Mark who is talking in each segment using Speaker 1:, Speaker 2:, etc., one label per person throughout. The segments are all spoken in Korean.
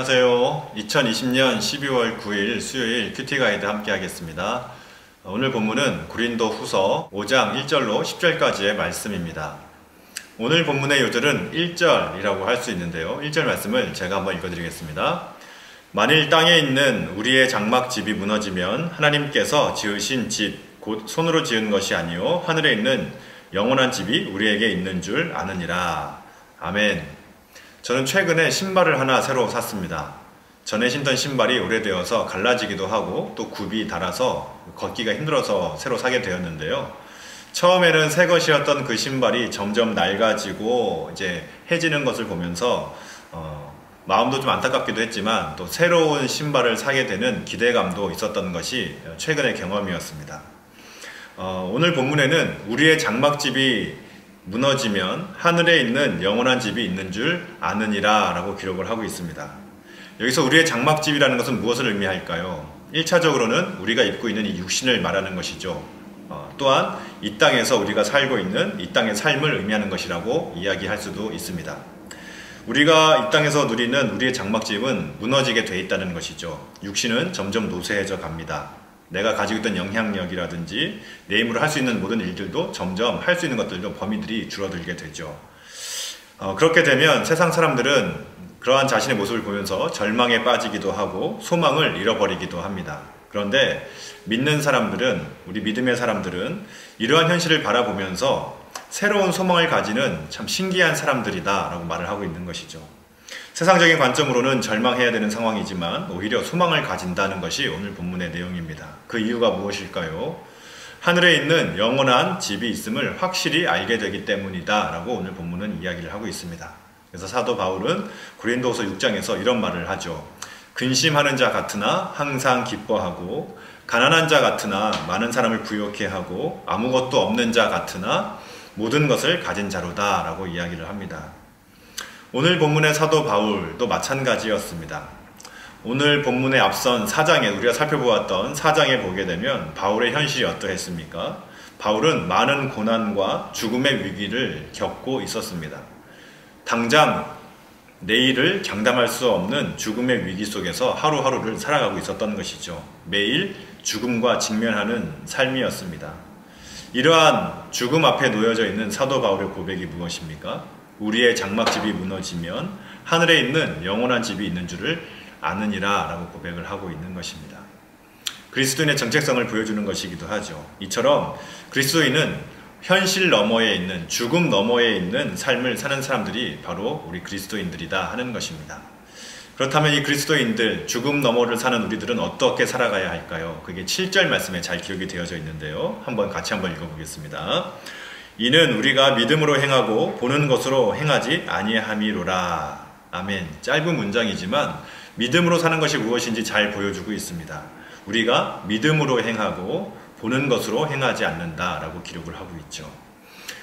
Speaker 1: 안녕하세요. 2020년 12월 9일 수요일 큐티 가이드 함께 하겠습니다. 오늘 본문은 고린도 후서 5장 1절로 10절까지의 말씀입니다. 오늘 본문의 요절은 1절이라고 할 수 있는데요. 1절 말씀을 제가 한번 읽어드리겠습니다. 만일 땅에 있는 우리의 장막집이 무너지면 하나님께서 지으신 집, 곧 손으로 지은 것이 아니요 하늘에 있는 영원한 집이 우리에게 있는 줄 아느니라. 아멘. 저는 최근에 신발을 하나 새로 샀습니다. 전에 신던 신발이 오래되어서 갈라지기도 하고 또 굽이 닳아서 걷기가 힘들어서 새로 사게 되었는데요. 처음에는 새 것이었던 그 신발이 점점 낡아지고 이제 해지는 것을 보면서 마음도 좀 안타깝기도 했지만 또 새로운 신발을 사게 되는 기대감도 있었던 것이 최근의 경험이었습니다. 오늘 본문에는 우리의 장막집이 무너지면 하늘에 있는 영원한 집이 있는 줄 아느니라 라고 기록을 하고 있습니다. 여기서 우리의 장막집이라는 것은 무엇을 의미할까요? 1차적으로는 우리가 입고 있는 이 육신을 말하는 것이죠. 또한 이 땅에서 우리가 살고 있는 이 땅의 삶을 의미하는 것이라고 이야기할 수도 있습니다. 우리가 이 땅에서 누리는 우리의 장막집은 무너지게 돼 있다는 것이죠. 육신은 점점 노쇠해져 갑니다. 내가 가지고 있던 영향력이라든지 내 힘으로 할 수 있는 모든 일들도 점점 할 수 있는 것들도 범위들이 줄어들게 되죠. 그렇게 되면 세상 사람들은 그러한 자신의 모습을 보면서 절망에 빠지기도 하고 소망을 잃어버리기도 합니다. 그런데 믿는 사람들은, 우리 믿음의 사람들은 이러한 현실을 바라보면서 새로운 소망을 가지는 참 신기한 사람들이다 라고 말을 하고 있는 것이죠. 세상적인 관점으로는 절망해야 되는 상황이지만 오히려 소망을 가진다는 것이 오늘 본문의 내용입니다. 그 이유가 무엇일까요? 하늘에 있는 영원한 집이 있음을 확실히 알게 되기 때문이다 라고 오늘 본문은 이야기를 하고 있습니다. 그래서 사도 바울은 고린도후서 6장에서 이런 말을 하죠. 근심하는 자 같으나 항상 기뻐하고 가난한 자 같으나 많은 사람을 부욕해 하고 아무것도 없는 자 같으나 모든 것을 가진 자로다 라고 이야기를 합니다. 오늘 본문의 사도 바울도 마찬가지였습니다. 오늘 본문의 앞선 4장에 우리가 살펴보았던 4장에 보게 되면 바울의 현실이 어떠했습니까? 바울은 많은 고난과 죽음의 위기를 겪고 있었습니다. 당장 내일을 장담할 수 없는 죽음의 위기 속에서 하루하루를 살아가고 있었던 것이죠. 매일 죽음과 직면하는 삶이었습니다. 이러한 죽음 앞에 놓여져 있는 사도 바울의 고백이 무엇입니까? 우리의 장막집이 무너지면 하늘에 있는 영원한 집이 있는 줄을 아느니라 라고 고백을 하고 있는 것입니다. 그리스도인의 정체성을 보여주는 것이기도 하죠. 이처럼 그리스도인은 현실 너머에 있는, 죽음 너머에 있는 삶을 사는 사람들이 바로 우리 그리스도인들이다 하는 것입니다. 그렇다면 이 그리스도인들, 죽음 너머를 사는 우리들은 어떻게 살아가야 할까요? 그게 7절 말씀에 잘 기록이 되어져 있는데요. 같이 한번 읽어보겠습니다. 이는 우리가 믿음으로 행하고 보는 것으로 행하지 아니함이로라. 아멘. 짧은 문장이지만 믿음으로 사는 것이 무엇인지 잘 보여주고 있습니다. 우리가 믿음으로 행하고 보는 것으로 행하지 않는다라고 기록을 하고 있죠.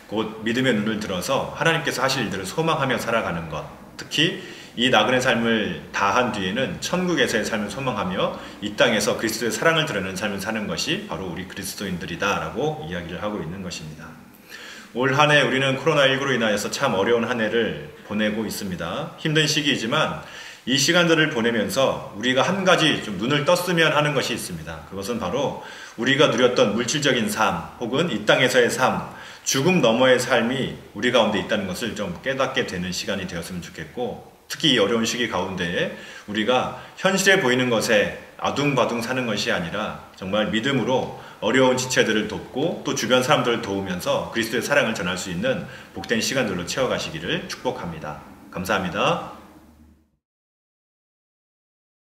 Speaker 1: 곧 믿음의 눈을 들어서 하나님께서 하실 일들을 소망하며 살아가는 것, 특히 이 나그네 삶을 다한 뒤에는 천국에서의 삶을 소망하며 이 땅에서 그리스도의 사랑을 드러내는 삶을 사는 것이 바로 우리 그리스도인들이다 라고 이야기를 하고 있는 것입니다. 올 한 해 우리는 코로나19로 인하여서 참 어려운 한 해를 보내고 있습니다. 힘든 시기이지만 이 시간들을 보내면서 우리가 한 가지 좀 눈을 떴으면 하는 것이 있습니다. 그것은 바로 우리가 누렸던 물질적인 삶 혹은 이 땅에서의 삶, 죽음 너머의 삶이 우리 가운데 있다는 것을 좀 깨닫게 되는 시간이 되었으면 좋겠고, 특히 이 어려운 시기 가운데에 우리가 현실에 보이는 것에 아둥바둥 사는 것이 아니라 정말 믿음으로 어려운 지체들을 돕고 또 주변 사람들을 도우면서 그리스도의 사랑을 전할 수 있는 복된 시간들로 채워가시기를 축복합니다. 감사합니다.